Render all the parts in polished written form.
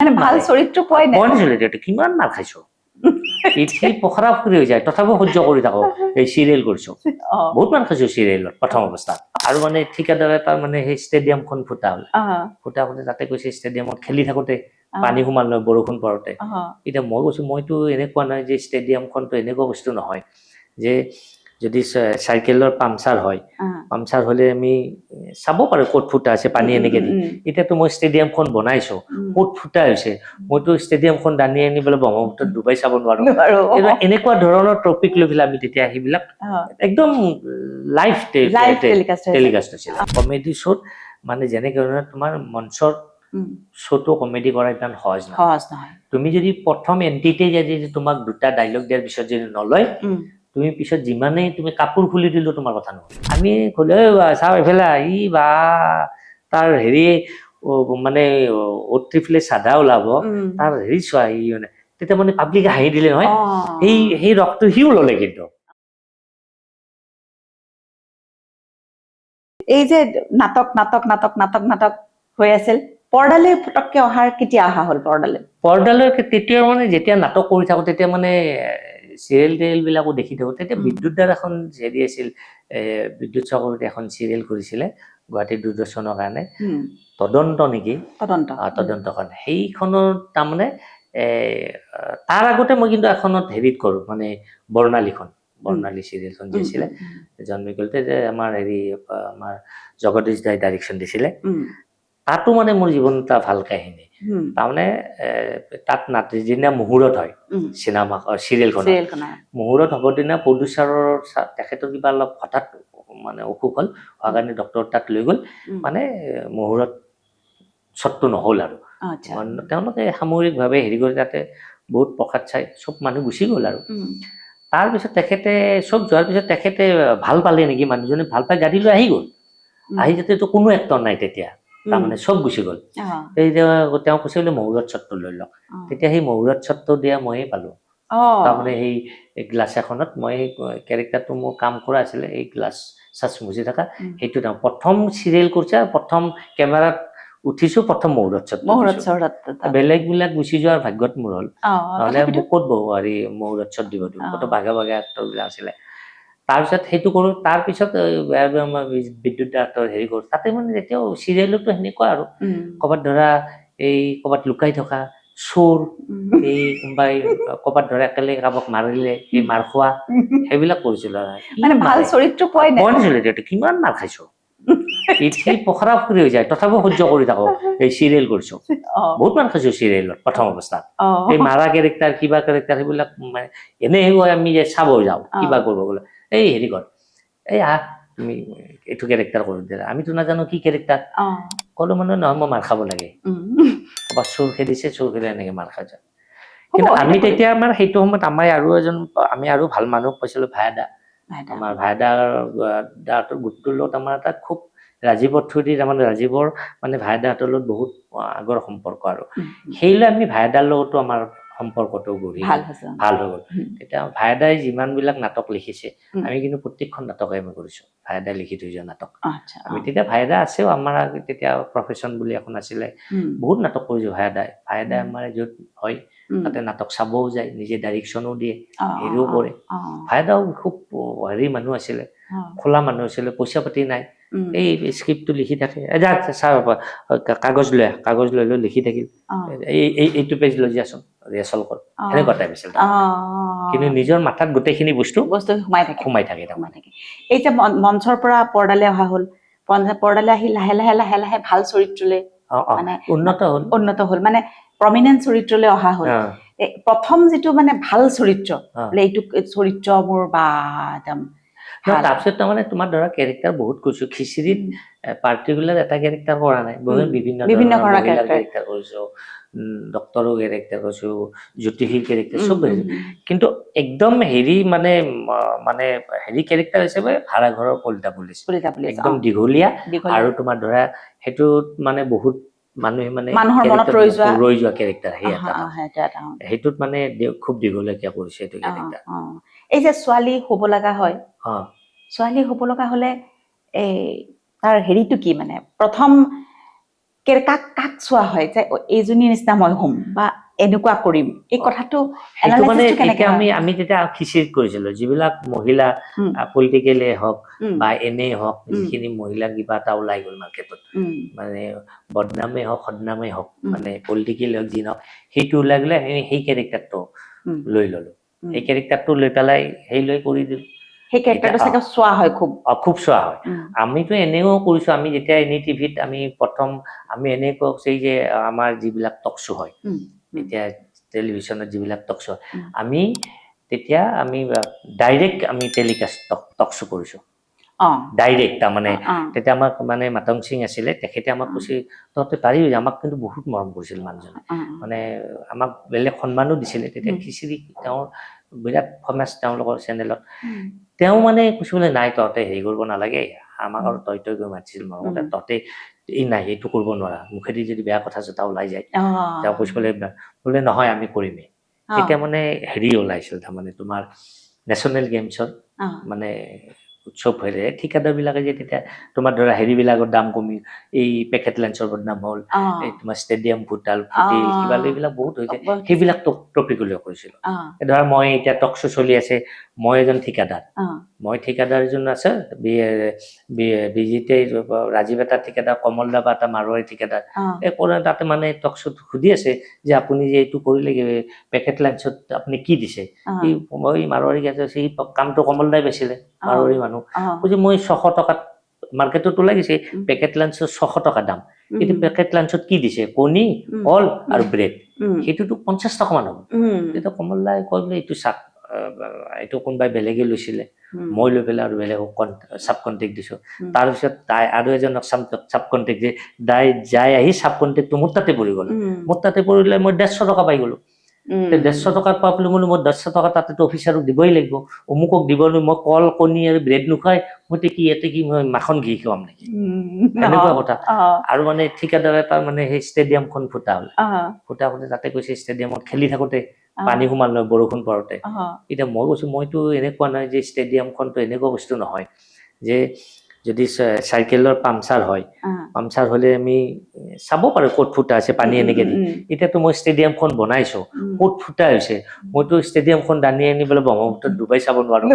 মানে ভাল চৰিত্ৰ পোৱাই নাই পোৱা নাছিলে তেতিয়া কিমান মাৰ খাইছো এই পখৰা ফুৰি হৈ যায় তথাপিও সহ্য কৰি থাকো এই চিৰিয়েল কৰিছো বহুত মান খাইছো চিৰিয়েলত প্ৰথম অৱস্থাত আৰু মানে ঠিকাদাৰ এটা মানে সেই ষ্টেডিয়ামখন ফুটা হ'ল ফুটা হলে তাতে কৈছে ষ্টেডিয়ামত খেলি থাকোতে পানী সোমাল নহয় বৰষুণ পৰোতে এতিয়া মই কৈছো মইতো এনেকুৱা নাই যে ষ্টেডিয়ামখনতো এনেকুৱা বস্তু নহয় যে যদি চাইকেলৰ পামচাৰ হয় পামচাৰ হলে আমি চাব পাৰো ক'ত ফুটা আছে পানী এনেকে দি এতিয়াতো মই ষ্টেডিয়ামখন বনাইছো ক'ত ফুটা হৈছে মইতো ষ্টেডিয়ামখন দানি আনি পেলাই ব্ৰহ্মপুত্ৰত ডুবাই চাব নোৱাৰো এনেকুৱা ধৰণৰ টপিক লৈ পেলাই আমি তেতিয়া সেইবিলাক একদম লাইভ টেলিকাষ্ট হৈছিল কমেডি শ্ব'ত মানে যেনেকে তোমাৰ মঞ্চৰ শ্ব'টো কমেডি কৰা ইমান সহজ নহয় তুমি যদি প্ৰথম এণ্ট্ৰিতে যদি তোমাক দুটা ডাইলগ দিয়াৰ পিছত যদি নলয় তুমি পিছত যিমানেই তুমি কাপোৰ খুলি দিলো তোমাৰ কথা নহয় আমি কলে চাও এইফালে ই বা তাৰ হেৰি মানে অট্ৰিফলে চাদা ওলাব তাৰ হেৰি চোৱা ই মানে তেতিয়া মানে পাব্লিকে হাঁহি দিলে নহয় সেই ৰসটো সিও ললে কিন্তু এই যে নাটক নাটক নাটক নাটক নাটক হৈ আছিল পৰ্দালৈ ফটককে অহাৰ কেতিয়া অহা হ'ল পৰ্দালৈ তেতিয়া মানে যেতিয়া নাটক কৰি থাকো তেতিয়া মানে চিৰিয়েল টিৰিয়েল বিলাকো দেখি থাকো তেতিয়া বিদ্যুৎ দাৰ এখন হেৰি আছিল বিদ্যুৎ চক্ৰৱৰ্তী এখন চিৰিয়েল কৰিছিলে গুৱাহাটী দূৰদৰ্শনৰ কাৰণে তদন্ত নেকি তদন্তখন সেইখনত তাৰমানে তাৰ আগতে মই কিন্তু এখনত হেৰিত কৰো মানে বৰ্ণালী চিৰিয়েলখন যে আছিলে জন্মি গলতে যে আমাৰ হেৰি আমাৰ জগদীশ দাই ডাইৰেকশ্যন দিছিলে তাতো মানে মোৰ জীৱন এটা ভাল কাহিনী তাৰমানে তাত যিদিনা মুহূৰ্ত হয় চিনেমা চিৰিয়েলখন মুহূৰ্ত হবৰ দিনা প্ৰডিউচাৰৰ তেখেতৰ কিবা অলপ হঠাৎ মানে অসুখ হ'ল হোৱাৰ কাৰণে ডক্টৰ তাত লৈ গ'ল মানে মুহূৰ্ত শ্বটটো নহ'ল আৰু তেওঁলোকে সামৰিকভাৱে হেৰি কৰি তাতে বহুত প্ৰসাদ চাই চব মানুহ গুচি গ'ল আৰু তাৰপিছত তেখেতে চব যোৱাৰ পিছত তেখেতে ভাল পালে নেকি মানুহজনে ভাল পাই গাড়ী লৈ আহি গ'ল আহি যাতেতো কোনো এক্টৰ নাই তেতিয়া তাৰমানে চব গুচি গ'ল এই যে তেওঁ কৈছে বোলে মহুৰত শ্বটটো লৈ লওক তেতিয়া সেই মহুৰত শ্বটটো দিয়া ময়ে পালো তাৰমানে সেই গ্লাছ এখনত মই কেৰেক্টাৰটো মোৰ কাম কৰা আছিলে এই গ্লাছ চাচ মুচি থকা সেইটো তেওঁ প্ৰথম চিৰিয়েল কৰিছে প্ৰথম কেমেৰাত উঠিছো প্ৰথম মহুৰত বেলেগ বিলাক গুচি যোৱাৰ ভাগ্যত মোৰ হ'ল নহলে মোক ক'ত বহু হেৰি মহুৰত শ্বট দিব কত ভাগে ভাগে এক্টৰ বিলাক আছিলে তাৰপিছত সেইটো কৰো তাৰপিছত বিদ্যুৎ দাহঁতৰ হেৰি কৰো তাতে মানে এতিয়াও চিৰিয়েলতো সেনেকুৱা আৰু ক'ৰবাত ধৰা এই ক'ৰবাত লুকাই থকা চোৰ এই কোনোবাই ক'ৰবাত ধৰা একেলগে কাৰোবাক মাৰিলে এই মাৰ খোৱা সেইবিলাক কৰিছিলো মানে ভাল চৰিত্ৰ পোৱাই নাই কিমান মাৰ খাইছো এই পখৰা ফুৰি হৈ যায় তথাপিও সহ্য কৰি থাকো এই চিৰিয়েল কৰিছো বহুত মান খাইছো চিৰিয়েলত প্ৰথম অৱস্থাত এই মাৰা কেৰেক্টাৰ কিবা কেৰেক্টাৰ সেইবিলাক মানে এনে আমি যে চাব যাওঁ কিবা কৰিব গ'লে এই হেৰি কৰ এই তুমি এইটো কেৰেক্টাৰ কৰি দিলা আমিতো নাজানো কি কেৰেক্টাৰ কলো মানে নহয় মই মাৰ খাব লাগে ক'ৰবাত চোৰ খেদিছে চোৰ খেদিলে এনেকে মাৰ খাই যায় কিন্তু আমি তেতিয়া আমাৰ সেইটো সময়ত আমি আৰু ভাল মানুহ পাইছিলো ভাইদা আমাৰ ভাইদাৰ গোটটোৰ লগত আমাৰ এটা খুব ৰাজীৱৰ থ্ৰুদি তাৰমানে ৰাজীৱৰ মানে ভাইদাহঁতৰ লগত বহুত আগৰ সম্পৰ্ক আৰু সেইলৈ আমি ভাইদাৰ লগতো আমাৰ সম্পৰ্কটো গঢ়ি ভাল হৈ গ'ল তেতিয়া ভাইদাই যিমান বিলাক নাটক লিখিছে আমি কিন্তু প্ৰত্যেকখন নাটকে আমি কৰিছো ভাইদাই লিখি থৈ যোৱা নাটক আমি তেতিয়া ভাইদা আছেও আমাৰ তেতিয়া প্ৰফেশ্যন বুলি এখন আছিলে বহুত নাটক কৰিছো ভাইদাই আমাৰ য'ত হয় তাতে নাটক চাবও যায় নিজে ডাইৰেকশ্যনো দিয়ে হেৰিও কৰে ভাইদাও খুব হেৰি মানুহ আছিলে খোলা মানুহ আছিলে পইচা পাতি নাই এই স্ক্ৰিপ্টটো লিখি থাকে কাগজ লৈ লিখি থাকিল এইটো পেজ লৈ যাচোন ৰিহাৰ্চেল কৰ সেনেকুৱা টাইপ আছিল কিন্তু নিজৰ মাথাত গোটেইখিনি বস্তু সোমাই থাকে এই যে মঞ্চৰ পৰা পৰ্দালৈ অহা হ'ল পৰ্দালৈ আহি লাহে লাহে লাহে লাহে ভাল চৰিত্ৰলৈ মানে উন্নত হ'ল মানে প্ৰমিনেন্ট চৰিত্ৰলৈ অহা হ'ল প্ৰথম যিটো মানে ভাল চৰিত্ৰ এইটো চৰিত্ৰ মোৰ বা একদম তাৰপিছত তাৰমানে তোমাৰ ধৰা কেৰেক্টাৰ বহুত কৰিছো খিচিৰিত পাৰ্টিকুলাৰ এটা কেৰেক্টাৰ কৰা নাই বিভিন্ন ধৰণৰ কেৰেক্টাৰ কৰিছো ডক্টৰৰ কেৰেক্টাৰ কৰিছো জ্যোতিষীৰ কেৰেক্টাৰ চব কিন্তু একদম হেৰি মানে হেৰি কেৰেক্টাৰ হিচাপে ভাড়াঘৰৰ কলিতা পুলিচ একদম দীঘলীয়া আৰু তোমাৰ ধৰা সেইটোত মানে বহুত মানুহে মানে ৰৈ যোৱা কেৰেক্টাৰ সেইটোত মানে খুব দীঘলীয়াকে কৰিছে এইটো কেৰেক্টাৰ এই যে ছোৱালী হ'ব লগা হয় ছোৱালী হ'ব লগা হলে তাৰ হেৰিটো কি মানে প্ৰথম কাক কাক চোৱা হয় যে এইজনী নিচিনা মই হ'ম বা এনেকুৱা কৰিম, এই কথাটো সেইটো মানে analysis টো কেনেকে এতিয়া হয়? আমি তেতিয়া খিচিৰিত কৰিছিলো, যিবিলাক মহিলা পলিটিকেলে হওক বা এনেই হওক, যিখিনি মহিলা কিবা এটা ওলাই গ'ল মাৰ্কেটত, মানে বদনামেই হওক সদনামেই হওক, মানে পলিটিকেল হওক যি নহওক, সেইটো ওলাই গ'লে সেই কেৰেক্টাৰটো লৈ ললো, সেই কেৰেক্টাৰটো লৈ পেলাই সেই লৈ কৰি দিলো। সেই কেৰেক্টাৰটো চাগে চোৱা হয় খুব খুব চোৱা হয়। আমিতো এনেও কৰিছো, আমি যেতিয়া এনি টিভিত আমি প্ৰথম আমি এনে কওকচোন যে আমাৰ যিবিলাক টক শ্ব' হয়, এতিয়া টেলিভিশ্যনত যিবিলাক টক শ্ব' আমি তেতিয়া আমি ডাইৰেক্ট আমি টেলিকাষ্ট টক শ্ব' কৰিছো, ডাইৰেক্ট। তাৰমানে তেতিয়া আমাক মানে মাতং সিং আছিলে, তেখেতে আমাক কৈছে তহঁতে পাৰিবি, আমাক কিন্তু বহুত মৰম কৰিছিল মানুহজনে, মানে আমাক বেলেগ সন্মানো দিছিলে। তেতিয়া খিচিৰি তেওঁৰ বিৰাট ফেমাছ তেওঁলোকৰ চেনেলত। তেওঁ মানে কৈছে বোলে নাই তহঁতে হেৰি কৰিব নালাগে, আমাক আৰু তই তই গৈ মাতিছিল মৰমতে, তহঁতে এই নাই এইটো কৰিব নোৱাৰা, মুখেদি যদি বেয়া কথা চথা ওলাই যায়। তেওঁ কৈছে বোলে নহয় আমি কৰিমেই। তেতিয়া মানে হেৰি ওলাইছিল, তাৰমানে তোমাৰ নেশ্যনেল গেমছৰ মানে উৎসৱ হৈ ঠিকাদাৰ বিলাকে যে তেতিয়া তোমাৰ ধৰা হেৰিবিলাকৰ দাম কমি, এই পেকেট লাঞ্চৰ বদনাম হ'ল, এই তোমাৰ ষ্টেডিয়াম ফুটিল কিবা এইবিলাক বহুত হৈছে, সেইবিলাক টপিক উল্লেখ কৰিছিলো। ধৰা মই এতিয়া টক শ্ব' চলি আছে, মই এজন ঠিকাদাৰ, মই ঠিকাদাৰ এজন আছে, বিজিতে ৰাজীৱ এটা ঠিকাদাৰ, কমল দা বা এটা মাৰোৱাৰী ঠিকাদাৰ, এই তাতে মানে টক শ্ব'ত সুধি আছে যে আপুনি যে এইটো কৰিলে পেকেট লাঞ্চত আপুনি কি দিছে? মই মাৰোৱাৰী সেই কামটো কমল দাই পাইছিলে, মাৰোৱাৰী মানুহ, কৈছে মই 600 টকাত মাৰ্কেটত ওলাই গৈছে, পেকেট লাঞ্চত 600 টকা দাম, কিন্তু পেকেট লাঞ্চত কি দিছে? কণী, কল আৰু ব্ৰেড, সেইটোতো 50 টকা মান হ'ব। তেতিয়া কমল দাই কয় বোলে এইটো চাক, এইটো কোনোবাই বেলেগে লৈছিলে, মই লৈ পেলাই আৰু বেলেগক চাব কণ্টেক্ট দিছো। তাৰপিছত তাই আৰু এজনক চাব কণ্টেক্ট দিয়ে, যাই আহি চাব কণ্টেক্টটো মোৰ তাতে পৰি গ'ল, মোৰ তাতে পৰিলে মই 150 টকা পাই গ'লো। 150 টকাৰ পৰা বোলো মই 150 টকা তাতেতো অফিচাৰক দিবই লাগিব, অমুকক দিব লাগিব, মই কল কণী আৰু ব্ৰেড নোখাই মই ইয়াতে কি মই মাখন ঘি খুৱাম নেকি, এনেকুৱা কথা। আৰু মানে ঠিকাদাৰ এটা মানে সেই ষ্টেডিয়ামখন ফুটা হ'ল, ফুটা হওঁতে তাতে কৈছে ষ্টেডিয়ামত খেলি থাকোতে পানী সোমাল নহয় বৰষুণ পৰোতে। এতিয়া মই কৈছো মইতো এনেকুৱা নাই যে ষ্টেডিয়ামখনতো এনেকুৱা বস্তু নহয় যে যদি চাইকেলৰ পামচাৰ হয়, পামচাৰ হলে আমি চাব পাৰো ক'ত ফুটা আছে, পানী এনেকে দি। এতিয়াতো মই ষ্টেডিয়ামখন বনাইছো, ক'ত ফুটা হৈছে, মইতো ষ্টেডিয়ামখন দাঙি আনি পেলাই ব্ৰহ্মপুত্ৰত ডুবাই চাব নোৱাৰো।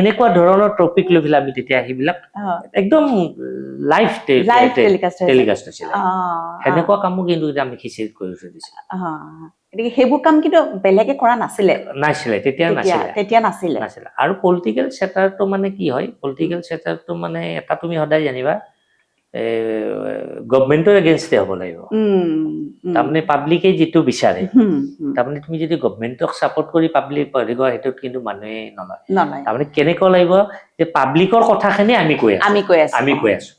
এনেকুৱা ধৰণৰ টপিক লৈ পেলাই আমি তেতিয়া সেইবিলাক একদম লাইভ টেলিকাষ্ট হৈছিলে। সেনেকুৱা কামো কিন্তু আমি খিচিৰিত কৰি থৈ দিছিলো। গতিকে সেইবোৰ কাম কিন্তু বেলেগে কৰা নাছিলে, তেতিয়া নাছিলে। আৰু পলিটিকেল চেটাৰটো মানে কি হয়, পলিটিকেল চেটাৰটো মানে এটা তুমি সদায় জানিবা, গভমেন্টৰ এগেইনষ্টে হ'ব লাগিব। তাৰমানে পাব্লিকে যিটো বিচাৰে, তাৰমানে তুমি যদি গভমেন্টক ছাপোৰ্ট কৰি পাব্লিক সেইটোত কিন্তু মানুহে নলয়। তাৰমানে কেনেকুৱা লাগিব যে পাব্লিকৰ কথাখিনি আমি কৈ আছো,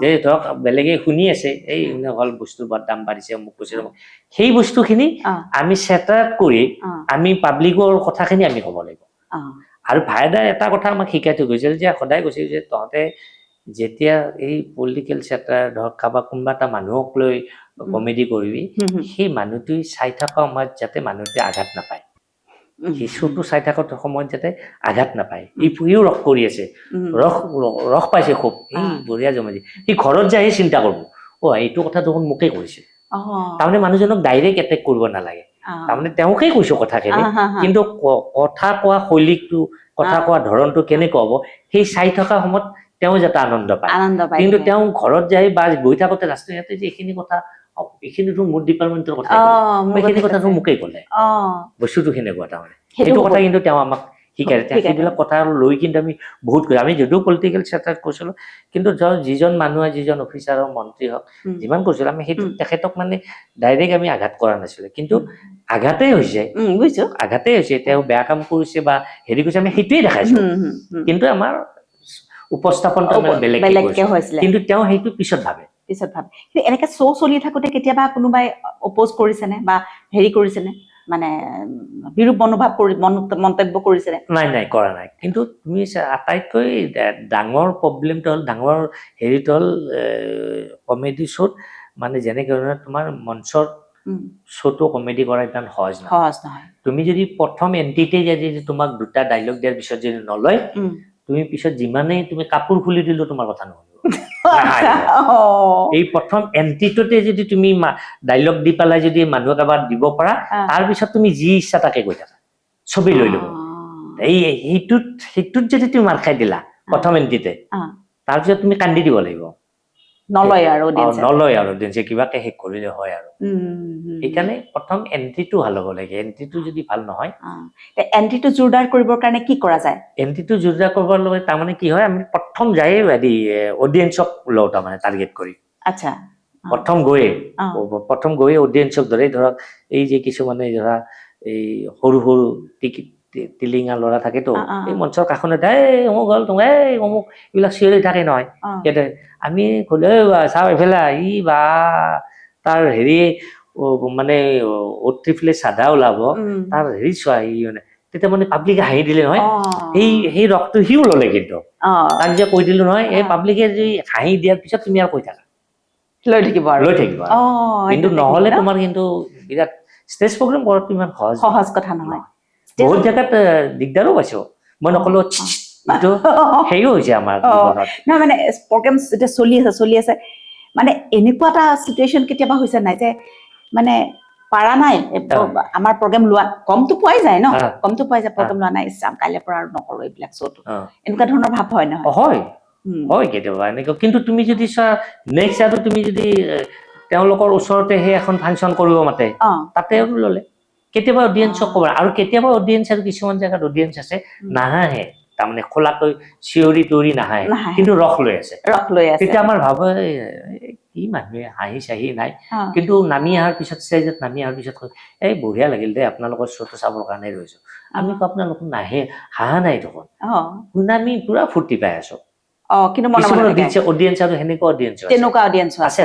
যে ধৰক বেলেগে শুনি আছে, এই হল বস্তু দাম বাঢ়িছে, মোক কৈছে, সেই বস্তুখিনি আমি চেটাৰ কৰি আমি পাব্লিকৰ কথাখিনি আমি ক'ব লাগিব। আৰু ভাইদাই এটা কথা আমাক শিকাই থৈ গৈছিল যে সদায় কৈছিল যে তহঁতে যেতিয়া এই পলিটিকেল চেটাৰ ধৰক কোনোবা এটা মানুহক লৈ কমেডি কৰিবি, সেই মানুহটোৱে চাই থকা সময়ত যাতে মানুহটোৱে আঘাত নাপায়, সেই শ্ব'টো চাই থকা সময়ত যাতে আঘাত নাপায়। ইও ৰস কৰি আছে, ৰস পাইছে খুব, এই বঢ়িয়া জমাইছে, সি ঘৰত যাই চিন্তা কৰিব, এইটো কথা দেখোন মোকে কৰিছে। তাৰমানে মানুহজনক ডাইৰেক্ট এটেক কৰিব নালাগে, তাৰমানে তেওঁকে কৈছো কথাখিনি, কিন্তু কথা কোৱা শৈলীটো, কথা কোৱা ধৰণটো কেনেকুৱা হ'ব, সেই চাই থকা সময়ত তেওঁ যাতে আনন্দ পায়। কিন্তু তেওঁ ঘৰত যাই বা গৈ থাকোতে ৰাস্তাই ঘাটে যে এইখিনি কথা, এইখিনিতো মোৰ ডিপাৰ্টমেণ্টৰ কথা, এইখিনি কথাটো মোকেই ক'লে, বস্তুটো সেনেকুৱা। তাৰমানে সেইটো কথা কিন্তু তেওঁ আমাক শিকাই, সেইবিলাক কথা লৈ কিন্তু আমি বহুত আমি যদিও পলিটিকেল চেটাৰ কৈছিলো, কিন্তু যিজন মানুহে, যিজন অফিচাৰৰ মন্ত্ৰী হওক যিমান কৈছিলো, আমি সেইটো তেখেতক মানে ডাইৰেক্ট আমি আঘাত কৰা নাছিলো, কিন্তু আঘাতেই হৈছে, তেওঁ বেয়া কাম কৰিছে বা হেৰি কৰিছে, আমি সেইটোৱে দেখাইছো, কিন্তু আমাৰ উপস্থাপনটো বেলেগকে হৈছিলে, কিন্তু তেওঁ সেইটো পিছত ভাবে। কিন্তু এনেকে শ্ব' চলি থাকোতে কেতিয়াবা কোনোবাই অপ'জ কৰিছেনে বা হেৰি কৰিছেনে, মানে বিৰূপ মনোভাৱ মন্তব্য কৰিছেনে? নাই কৰা নাই। কিন্তু তুমি আটাইতকৈ ডাঙৰ প্ৰব্লেমটো হ'ল, ডাঙৰ হেৰিটো হ'ল কমেডি শ্ব'ত, মানে যেনেকে তোমাৰ মঞ্চৰ শ্ব'টো কমেডি কৰা ইমান সহজ নহয়। তুমি যদি প্ৰথম এন্ট্ৰিতে যদি তোমাক দুটা ডাইলগ দিয়াৰ পিছত যদি নলয়, তুমি পিছত যিমানেই তুমি কাপোৰ খুলি দিলেও তোমাৰ কথা নহ'ব। এই প্ৰথম এন্ট্ৰিটোতে যদি তুমি ডাইলগ দি পেলাই যদি মানুহক এবাৰ দিব পাৰা তাৰপিছত তুমি যি ইচ্ছা তাকে কৈ থাকা ছবি লৈ ল'ব সেইটোত যদি তুমি মাৰ খাই দিলা প্ৰথম এন্ট্ৰিতে তাৰপিছত তুমি কান্দি দিব লাগিব নলয় আৰু অডিয়েন্সে কিবাকে শেষ কৰিলে হয় আৰু সেইকাৰণে প্ৰথম এন্ট্ৰিটো ভাল হ'ব লাগে এন্ট্ৰিটো যদি ভাল নহয় এন্ট্ৰিটো জোৰদাৰ কৰিবৰ কাৰণে কি কৰা যায় এন্ট্ৰিটো জোৰদাৰ কৰিবৰ লগত তাৰমানে কি হয় আমি প্ৰথম যায়ে অডিয়েন্সক লওঁ তাৰমানে টাৰ্গেট কৰি আচ্ছা প্ৰথম গৈয়ে অডিয়েন্সক ধৰে ধৰক এই যে কিছুমানে ধৰা এই সৰু সৰু টিলিঙা ল'ৰা থাকেতো এই মঞ্চৰ কাষতে এই অমুক হ'ল এই অমুক এইবিলাক চিঞৰি থাকে নহয় সিহঁতে আমি ক'লে চাওঁ এইফালে ই বা তাৰ হেৰি মানে অট্ৰিফিলে চাদা ওলাব তাৰ হেৰি চোৱা মানে তেতিয়া মানে পাব্লিকে হাঁহি দিলে নহয় সেই ৰসটো সিও ল'লে কিন্তু তাক যে কৈ দিলো নহয় এই পাব্লিকে যদি হাঁহি দিয়াৰ পিছত তুমি আৰু কৈ থাকা লৈ থাকিব কিন্তু নহ'লে তোমাৰ কিন্তু বিৰাট ষ্টেজ প্ৰগ্ৰেম কৰাটো ইমান সহজ কথা নহয় বহুত জেগাত দিগদাৰো পাইছো মই নকলো এইটো সেয়াও হৈছে আমাৰ নহয় মানে প্ৰগ্ৰেম যেতিয়া চলি আছে মানে এনেকুৱা এটা চিটুৱেশ্যন কেতিয়াবা হৈছে নাই যে মানে পাৰা নাই আমাৰ প্ৰগ্ৰেম লোৱা কমটো পোৱাই যায় ন কমটো পোৱাই যায় প্ৰগ্ৰেম লোৱা নাই কাইলৈ পৰা আৰু নকৰো এইবিলাক শ্ব'টো এনেকুৱা ধৰণৰ ভাৱ হয় নহয় হয় কেতিয়াবা এনেকুৱা কিন্তু তুমি যদি চোৱা নেক্সট ইয়াৰটো তুমি যদি তেওঁলোকৰ ওচৰতে সেই এখন ফাংচন কৰিব মাতে তাতে আৰু ল'লে কেতিয়াবা অডিয়েন্সক ক'ব আৰু কেতিয়াবা অডিয়েন্স আৰু কিছুমান জেগাত অডিয়েন্স আছে নাহাঁহে তাৰমানে খোলাকৈ চিঞৰি তৰি নাহাঁহে কিন্তু ৰস লৈ আছে তেতিয়া আমাৰ ভাব কি মানুহে হাঁহি চাহি নাই কিন্তু নামি অহাৰ পিছত ষ্টেজত নামি অহাৰ পিছত এই বঢ়িয়া লাগিল দেই আপোনালোকৰ শ্ব'টো চাবৰ কাৰণে ৰৈছো আমি আপোনালোক নাহে হাঁহা নাই দেখোন আমি পুৰা ফূৰ্তি পাই আছো কিন্তু অডিয়েন্স আৰু সেনেকুৱা অডিয়েন্স আছে